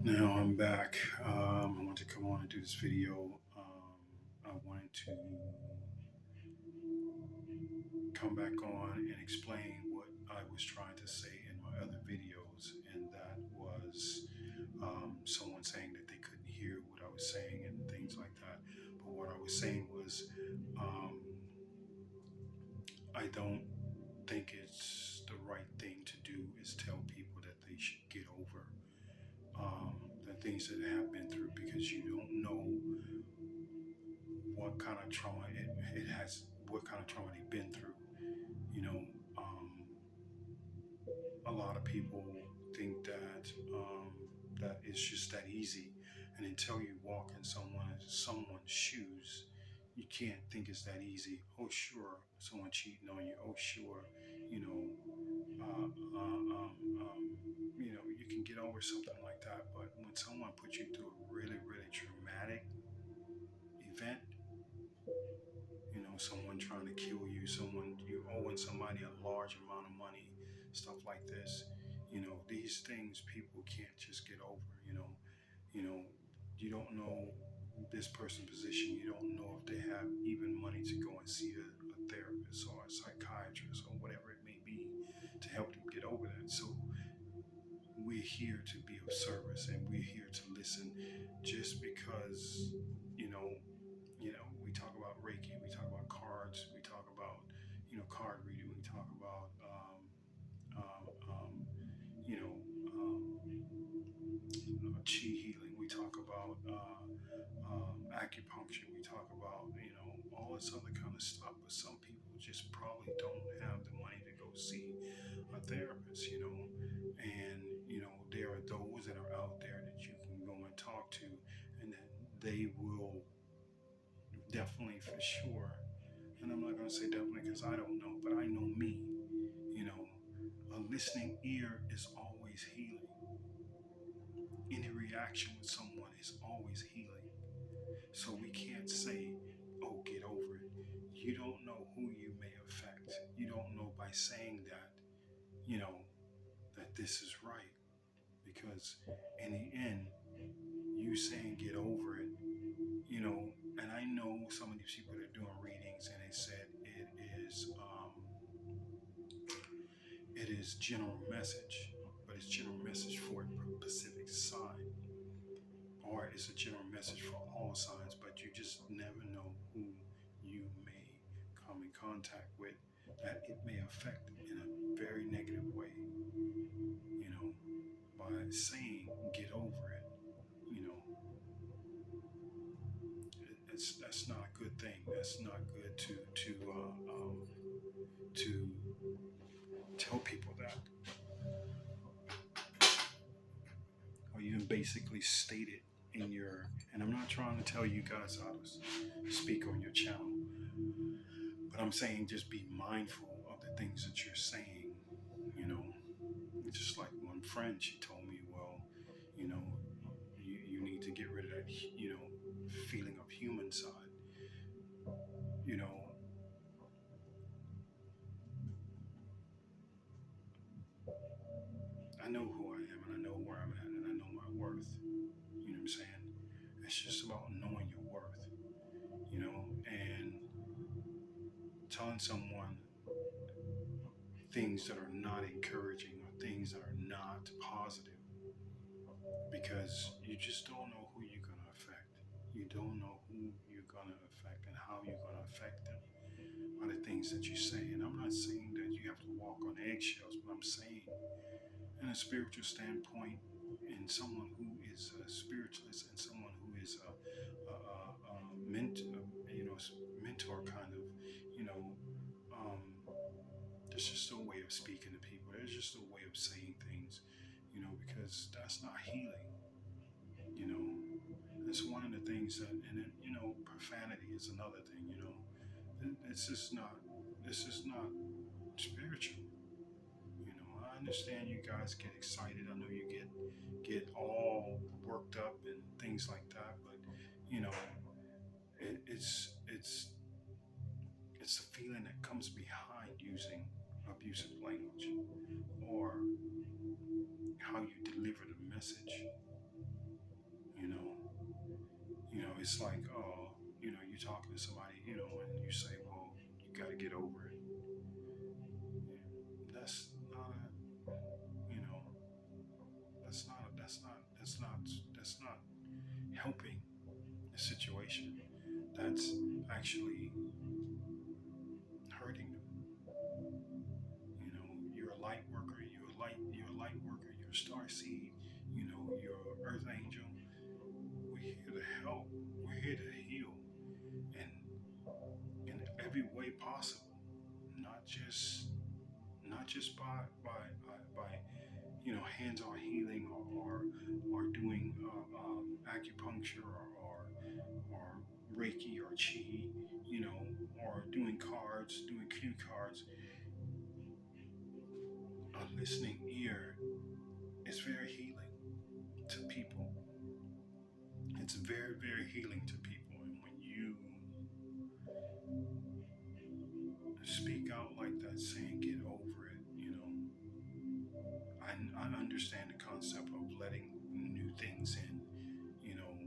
Now I'm back. I want to come on and do this video. I wanted to come back on and explain what I was trying to say in my other videos, and that was someone saying that they couldn't hear what I was saying and things like that. But what I was saying was, um, I don't think it's the right thing to do is tell people that they should get over the things that they have been through because you don't know what kind of trauma it has, what kind of trauma they've been through. You know, um, a lot of people think that it's just that easy, and until you walk in someone's shoes, you can't think it's that easy. Oh, sure, someone cheating on you. Oh, sure, you know, uh, uh, um, um, you can get over something like that. But when someone puts you through a really, really traumatic event, someone trying to kill you, someone you owing somebody a large amount of money, stuff like this. These things people can't just get over. You know, you don't know this person's position. You don't know if they have even money to go and see a therapist or a psychiatrist or whatever it may be to help them get over that. So we're here to be of service and we're here to listen just because, you know, we talk about Reiki, we talk about cards, we talk about, card reading, we talk about, um, um, you know, chi healing, we talk about acupuncture, we talk about, all this other kind of stuff. But some people just probably don't have the money to go see a therapist, and, there are those that are out there that you can go and talk to, and that they will definitely for sure. And I'm not going to say definitely because I don't know, but I know me. You know, a listening ear is always healing. Any reaction with someone is always healing. So we can't say, oh, get over it. You don't know who you may affect. You don't know by saying that, you know, that this is right. Because in the end, you saying get over it, and I know some of these people that are doing readings and they said it is general message, but it's general message for a specific sign, or it's a general message for all signs, but you just never know who you may come in contact with that it may affect in a very negative way, you know, by saying get over it, you know, that's not a good thing. That's not good to tell people that, or even basically state it in your. And I'm not trying to tell you guys how to speak on your channel, but I'm saying just be mindful of the things that you're saying. You know, just like one friend, she told me, well, you know, you need to get rid of that, feeling of human side. You know, I know who I am and I know where I'm at and I know my worth. You know what I'm saying? It's just about knowing your worth, and telling someone things that are not encouraging or things that are not positive because you just don't know who you're going to affect. You don't know who you're going to affect and how you're going to affect them by the things that you say. And I'm not saying that you have to walk on eggshells, but I'm saying, in a spiritual standpoint, and someone who is a spiritualist and someone who is a mentor kind of, you know, um, there's just a way of speaking to people. There's just a way of saying things, because that's not healing. You know, that's one of the things that, and then, profanity is another thing. It's just not. This is not spiritual. I understand you guys get excited. I know you get all worked up and things like that, but you know, it's the feeling that comes behind using abusive language or how you deliver the message. it's like, you're talking to somebody, and you say, well, you got to get over it. That's not a, you know, that's not helping the situation. That's actually hurting them. You're a light worker. You're a light worker. You're a star seed. You're an earth angel. We're here to help. We're here to heal, and in every way possible. Not just not just by hands-on healing or doing acupuncture or Reiki or Chi, or doing cards, doing cue cards. A listening ear is very healing to people. It's very, very healing to people. And when you speak out like that, saying get over it, I understand the concept of letting new things in. You know,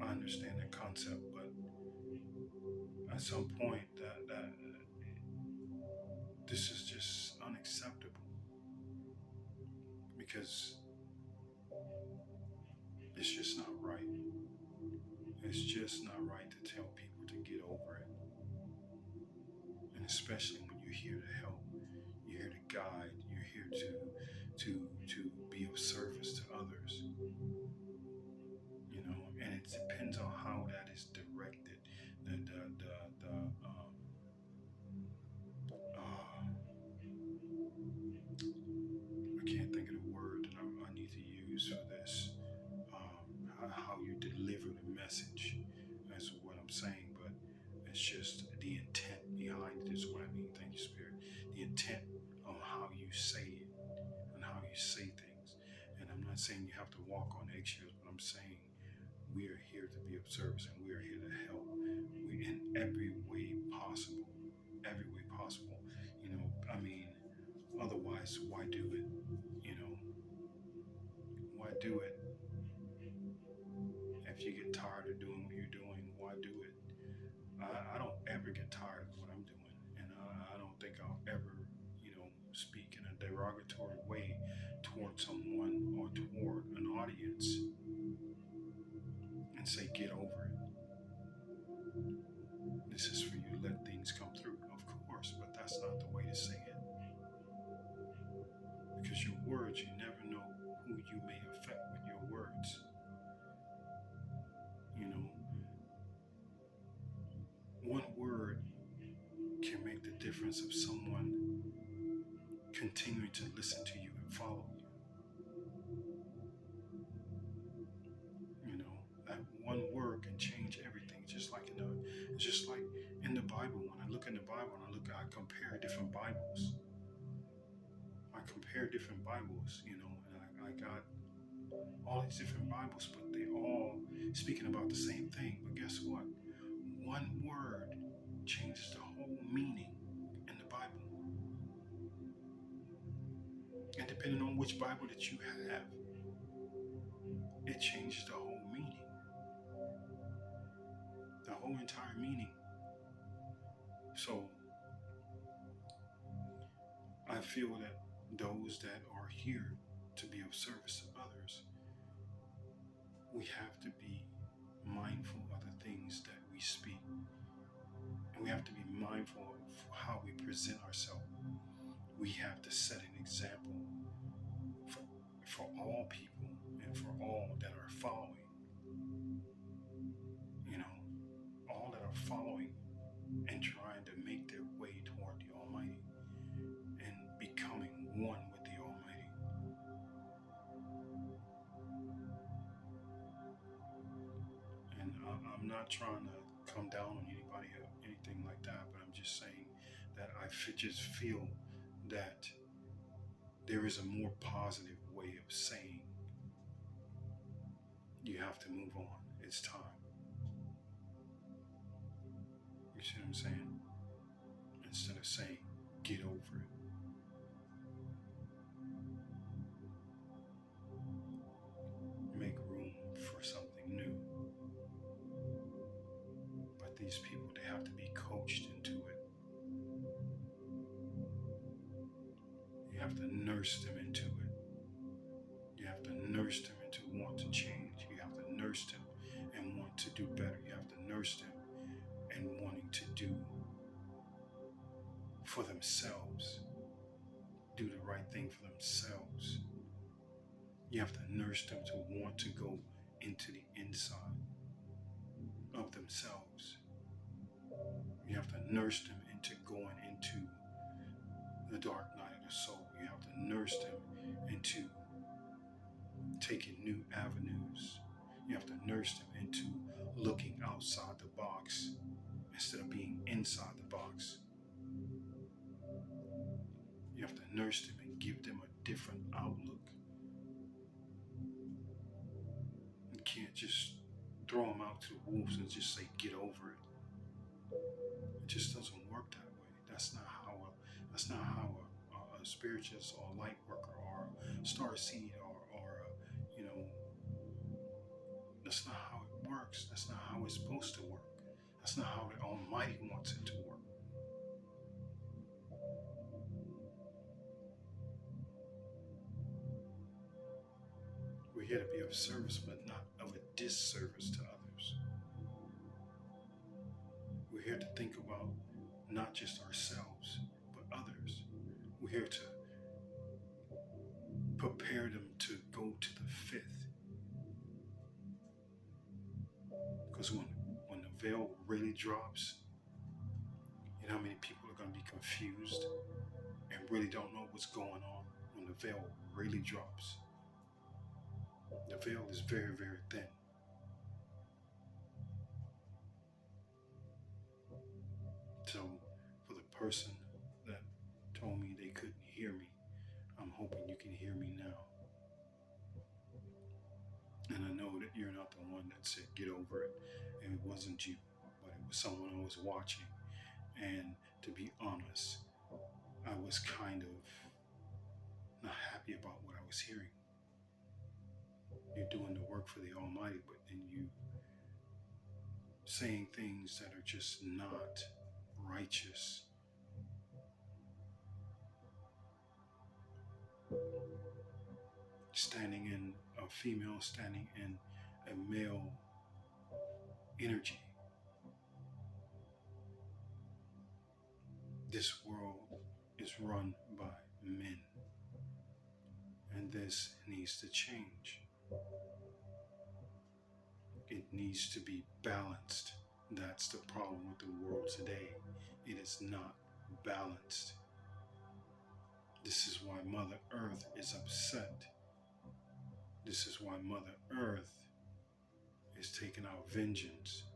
I understand that concept, but at some point, that this is just unacceptable because it's just not right. It's just not right to tell people to get over it, and especially when you're here to help, you're here to guide, you're here to be of service to others. And it depends on how that is directed. The I can't think of the word that I need to use for this. How you deliver the message is what I'm saying, but it's just the intent behind it is what I mean. Thank you, Spirit. The intent of how you say it and how you say things. And I'm not saying you have to walk on eggshells, but I'm saying we are here to be of service and we are here to help. We in every way possible. Every way possible. I mean, otherwise, why do it? Why do it? If you get tired of doing what you're doing, why do it? I don't ever get tired of what I'm doing, and I don't think I'll ever, speak in a derogatory way toward someone or toward an audience and say, get over it. This is for you to let things come through, of course, but that's not the way to say it. Because your words, you never know who you may affect with your words. One word can make the difference of someone continuing to listen to you and follow you. That one word can change everything. Just like in the Bible. When I look in the Bible and I compare different Bibles. I compare different Bibles, and I got all these different Bibles, but they all speaking about the same thing. But guess what? One word changes the whole meaning in the Bible. And depending on which Bible that you have, it changes the whole meaning. The whole entire meaning. So I feel that those that are here to be of service to others, we have to be mindful of the things that we speak. And we have to be mindful of how we present ourselves. We have to set an example for all people and for all that are following. All that are following and trying to make their way toward the Almighty and becoming one with the Almighty. And I'm not trying to come down on anybody or anything like that, but I'm just saying that I just feel that there is a more positive way of saying you have to move on. It's time. You see what I'm saying? Instead of saying, get over it. Make room for something new. nurse them into it. You have to nurse them into want to change. You have to nurse them and want to do better. You have to nurse them and wanting to do for themselves, do the right thing for themselves. You have to nurse them to want to go into the inside of themselves. You have to nurse them into going into the dark night of the soul. You have to nurse them into taking new avenues. You have to nurse them into looking outside the box instead of being inside the box. You have to nurse them and give them a different outlook. You can't just throw them out to the wolves and just say, get over it. It just doesn't work that way. That's not how a spiritist or a light worker or a star seed or that's not how it works. That's not how it's supposed to work. That's not how the Almighty wants it to work. We're here to be of service, but not of a disservice to others. We're here to think about not just ourselves, but others. We're here to prepare them to go to the fifth. Because when the veil really drops, you know how many people are going to be confused and really don't know what's going on when the veil really drops. The veil is very, very thin. So for the person that told me they couldn't hear me, I'm hoping you can hear me now. And I know that you're not the one that said get over it, and it wasn't you, but it was someone who was watching. And to be honest, I was kind of not happy about what I was hearing. You're doing the work for the Almighty, but then you saying things that are just not righteous. Standing in a female, standing in a male energy. This world is run by men, and this needs to change. It needs to be balanced. That's the problem with the world today. It is not balanced. This is why Mother Earth is upset. This is why Mother Earth is taking out vengeance.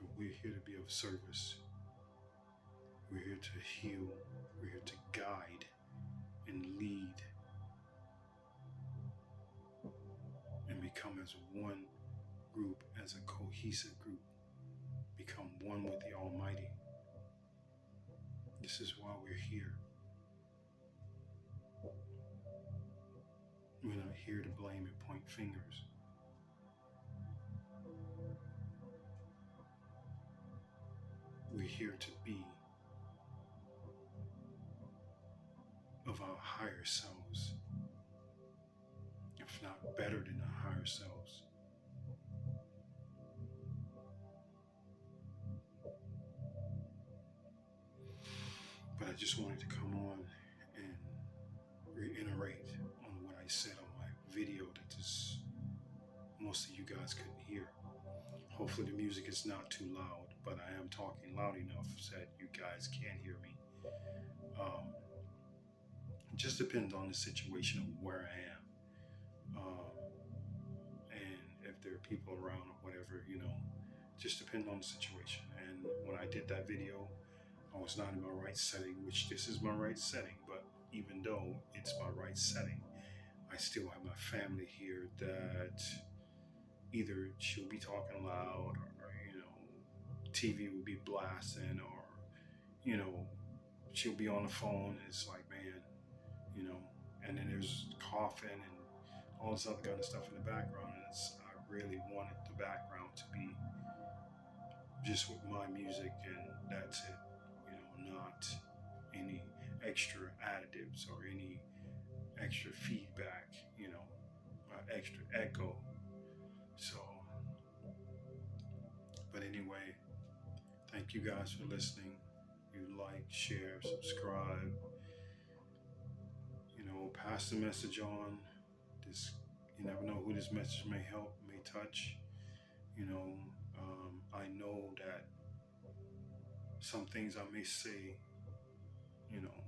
But we're here to be of service. We're here to heal. We're here to guide and lead and become as one group, as a cohesive group. Become one with the Almighty. This is why we're here. We're not here to blame and point fingers. We're here to be of our higher selves, if not better than our higher selves. But I just wanted to come on and reiterate on what I said on my video that most of you guys couldn't hear. Hopefully the music is not too loud, but I am talking loud enough so that you guys can hear me. It just depends on the situation of where I am. And if there are people around or whatever, just depends on the situation. And when I did that video, I was not in my right setting, which this is my right setting, but even though it's my right setting, I still have my family here that either she'll be talking loud or TV will be blasting, or she'll be on the phone and it's like, man, and then there's coughing and all this other kind of stuff in the background, and I really wanted the background to be just with my music, and that's it. Not any extra additives or any extra feedback, extra echo. So, but anyway, thank you guys for listening. You like, share, subscribe, pass the message on. This, you never know who this message may help, may touch. You know, I know that some things I may say, you know,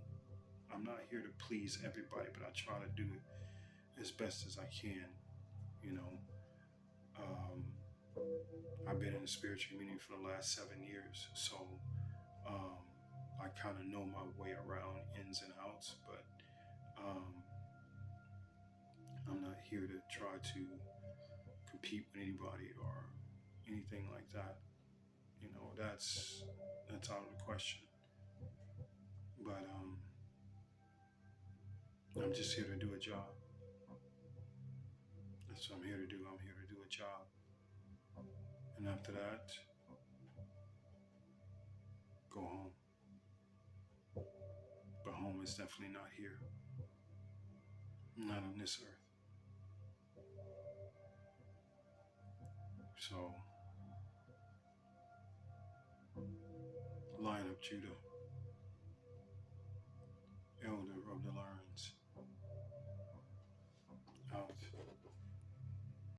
I'm not here to please everybody, but I try to do it as best as I can. You know, um, I've been in the spiritual community for the last 7 years, so um, I kind of know my way around ins and outs, but um, I'm not here to try to compete with anybody or anything like that. That's out of the question. But I'm just here to do a job. That's what I'm here to do. I'm here to do a job. And after that, go home. But home is definitely not here. Not on this earth. So, line up, Judah.